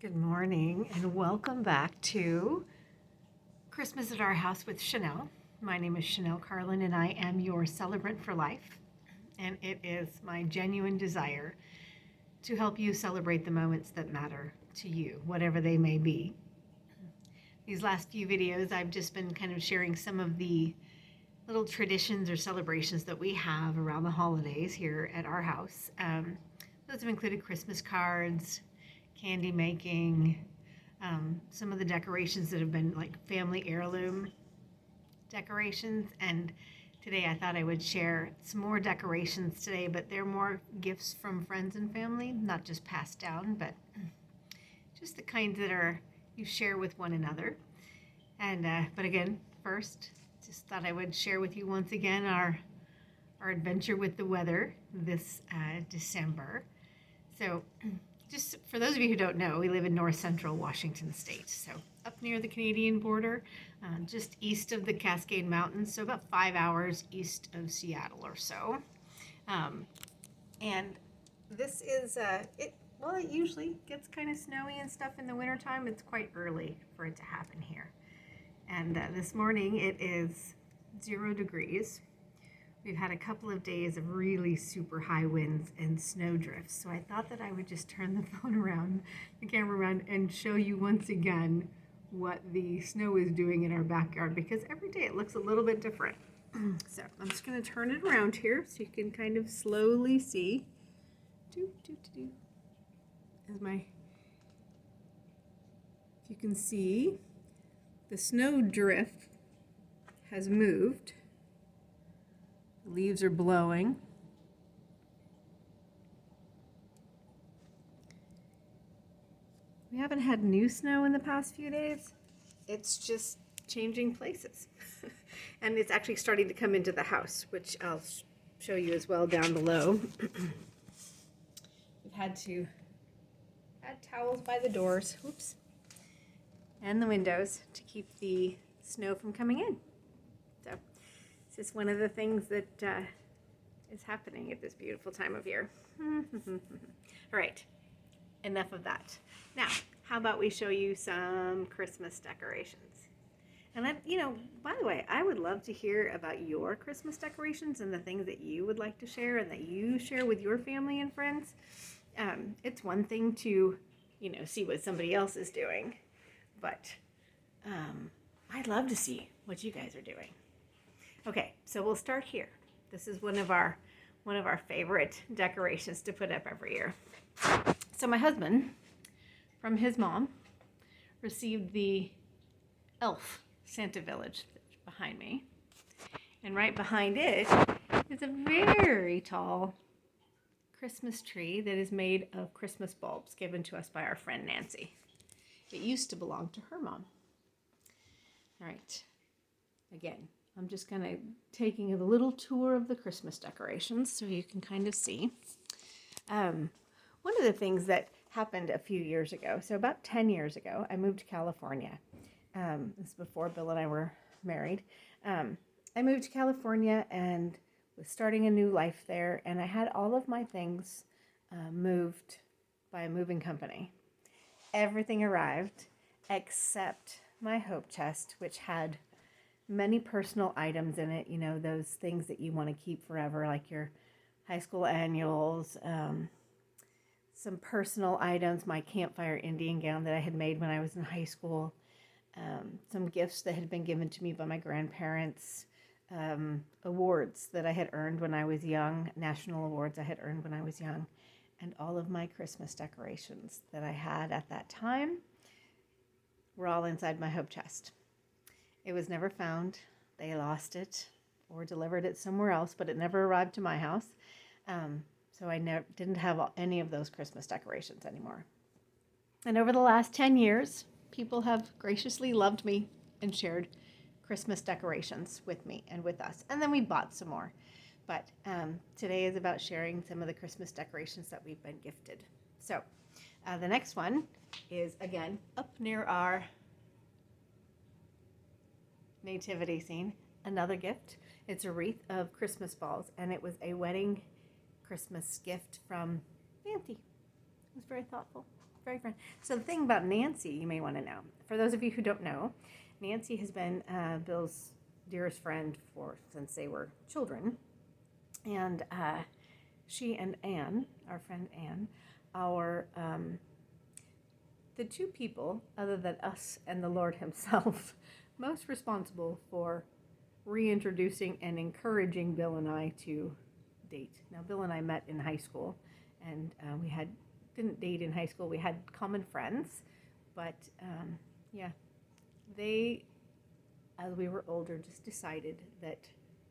Good morning and welcome back to Christmas at Our House with Chanelle. My name is Chanelle Carlin and I am your celebrant for life. And it is my genuine desire to help you celebrate the moments that matter to you, whatever they may be. These last few videos, I've just been kind of sharing some of the little traditions or celebrations that we have around the holidays here at our house. Those have included Christmas cards, candy making, some of the decorations that have been like family heirloom decorations. And today I thought I would share some more decorations today, but they're more gifts from friends and family, not just passed down, but just the kinds that are you share with one another. And but again, first, just thought I would share with you once again our adventure with the weather this December. So just for those of you who don't know, we live in north central Washington state, so up near the Canadian border, just east of the Cascade Mountains, so about 5 hours east of Seattle or so. And this is, it usually gets kind of snowy and stuff in the wintertime. It's quite early for it to happen here. And this morning it is 0 degrees. We've had a couple of days of really super high winds and snow drifts. So I thought that I would just turn the camera around and show you once again what the snow is doing in our backyard, because every day it looks a little bit different. So I'm just gonna turn it around here so you can kind of slowly see. If you can see, the snow drift has moved. Leaves are blowing. We haven't had new snow in the past few days. It's just changing places. And it's actually starting to come into the house, which I'll show you as well down below. We've had to add towels by the doors, and the windows to keep the snow from coming in. So it's just one of the things that is happening at this beautiful time of year. All right, enough of that. Now, how about we show you some Christmas decorations? And by the way, I would love to hear about your Christmas decorations and the things that you would like to share and that you share with your family and friends. It's one thing to, see what somebody else is doing, but I'd love to see what you guys are doing. Okay, so we'll start here. This is one of our favorite decorations to put up every year. So my husband, from his mom, received the elf Santa Village behind me. And right behind it is a very tall Christmas tree that is made of Christmas bulbs given to us by our friend Nancy. It used to belong to her mom. All right, again, I'm just kind of taking a little tour of the Christmas decorations so you can kind of see. One of the things that happened a few years ago, so about 10 years ago, I moved to California. This is before Bill and I were married. I moved to California and was starting a new life there, and I had all of my things moved by a moving company. Everything arrived except my hope chest, which had many personal items in it, those things that you want to keep forever, like your high school annuals, some personal items, my campfire Indian gown that I had made when I was in high school, some gifts that had been given to me by my grandparents, awards that I had earned when I was young, national awards I had earned when I was young, and all of my Christmas decorations that I had at that time were all inside my hope chest. It was never found. They lost it or delivered it somewhere else, but it never arrived to my house. So I didn't have any of those Christmas decorations anymore. And over the last 10 years, people have graciously loved me and shared Christmas decorations with me and with us. And then we bought some more. But today is about sharing some of the Christmas decorations that we've been gifted. So the next one is, again, up near our nativity scene, another gift. It's a wreath of Christmas balls, and it was a wedding Christmas gift from Nancy. It was very thoughtful. very friendly. So the thing about Nancy, you may want to know. For those of you who don't know, Nancy has been Bill's dearest friend since they were children. And she and Anne, our friend Anne, are the two people, other than us and the Lord himself, most responsible for reintroducing and encouraging Bill and I to date. Now, Bill and I met in high school, and we didn't date in high school. We had common friends, but yeah, they, as we were older, just decided that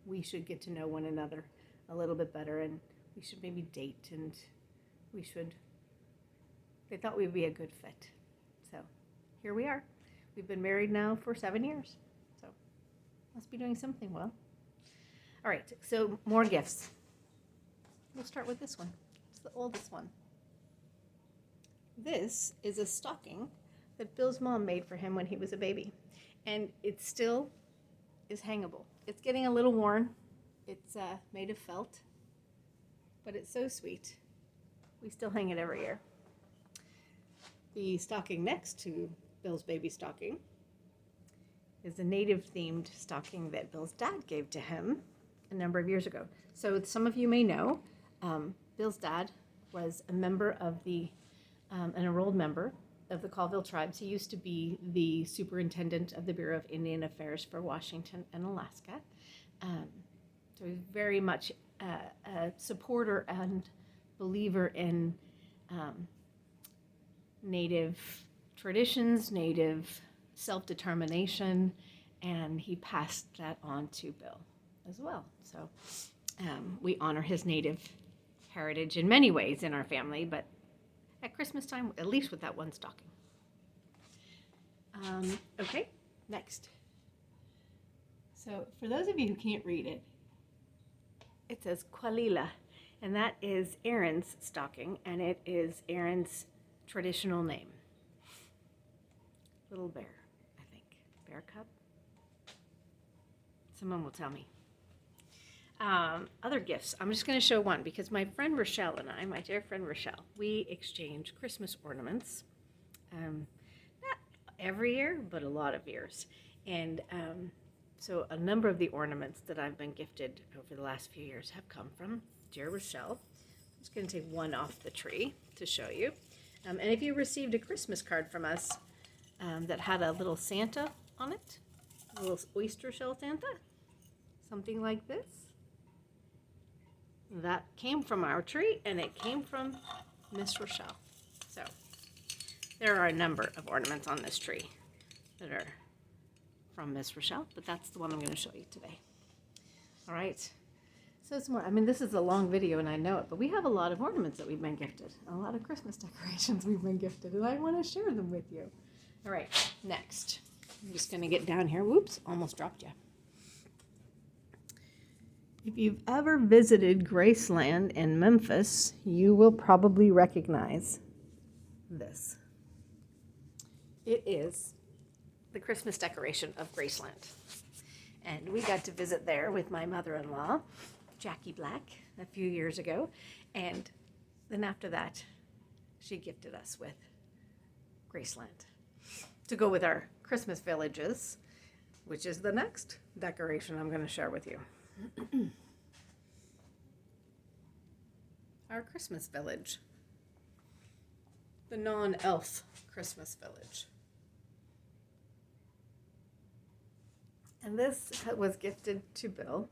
we should get to know one another a little bit better, and we should maybe date, and they thought we'd be a good fit. So here we are. We've been married now for 7 years, so must be doing something well. All right, so more gifts. We'll start with this one. It's the oldest one. This is a stocking that Bill's mom made for him when he was a baby, and it still is hangable. It's getting a little worn. It's made of felt, but it's so sweet. We still hang it every year. The stocking next to Bill's baby stocking is a native-themed stocking that Bill's dad gave to him a number of years ago. So some of you may know, Bill's dad was a member of an enrolled member of the Colville tribes. He used to be the superintendent of the Bureau of Indian Affairs for Washington and Alaska. So he's very much a supporter and believer in Native traditions, Native self-determination, and he passed that on to Bill as well. So we honor his Native heritage in many ways in our family, but at Christmas time, at least with that one stocking. Okay, next. So for those of you who can't read it, it says Qualila, and that is Aaron's stocking, and it is Aaron's traditional name. Little bear, I think. Bear cub? Someone will tell me. Other gifts. I'm just going to show one because my friend Rochelle and I, my dear friend Rochelle, we exchange Christmas ornaments. Not every year, but a lot of years. And so a number of the ornaments that I've been gifted over the last few years have come from dear Rochelle. I'm just going to take one off the tree to show you. And if you received a Christmas card from us that had a little Santa on it, a little oyster shell Santa, something like this, that came from our tree, and it came from Miss Rochelle. So there are a number of ornaments on this tree that are from Miss Rochelle, but that's the one I'm going to show you today. All right. So it's more, I mean, this is a long video and I know it, but we have a lot of ornaments that we've been gifted, a lot of Christmas decorations we've been gifted, and I want to share them with you. All right, next. I'm just going to get down here. Whoops, almost dropped you. If you've ever visited Graceland in Memphis, you will probably recognize this. It is the Christmas decoration of Graceland. And we got to visit there with my mother-in-law, Jackie Black, a few years ago. And then after that, she gifted us with Graceland to go with our Christmas villages, which is the next decoration I'm going to share with you. Our Christmas village, the non-elf Christmas village. And this was gifted to Bill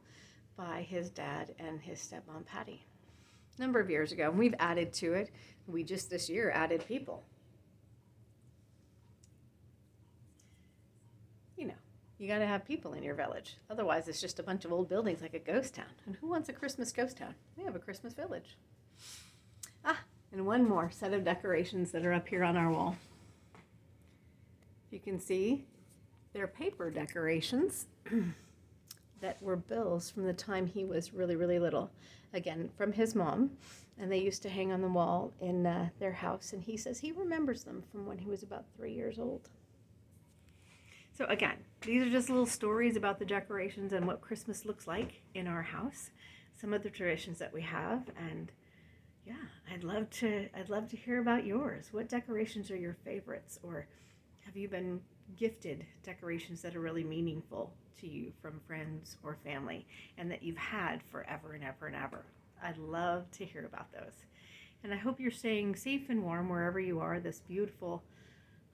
by his dad and his stepmom Patty a number of years ago. And we've added to it. We just this year added people. You know, you got to have people in your village. Otherwise, it's just a bunch of old buildings like a ghost town. And who wants a Christmas ghost town? We have a Christmas village. And one more set of decorations that are up here on our wall. You can see they're paper decorations that were Bill's from the time he was really, really little. Again, from his mom. And they used to hang on the wall in their house. And he says he remembers them from when he was about 3 years old. So again, these are just little stories about the decorations and what Christmas looks like in our house. Some of the traditions that we have. And Yeah, I'd love to hear about yours. What decorations are your favorites, or have you been gifted decorations that are really meaningful to you from friends or family and that you've had forever and ever and ever? I'd love to hear about those. And I hope you're staying safe and warm wherever you are this beautiful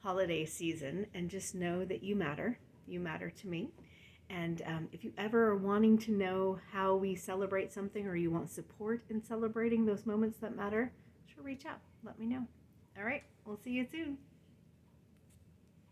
holiday season, and just know that you matter. You matter to me. And if you ever are wanting to know how we celebrate something, or you want support in celebrating those moments that matter, sure, reach out. Let me know. All right, we'll see you soon.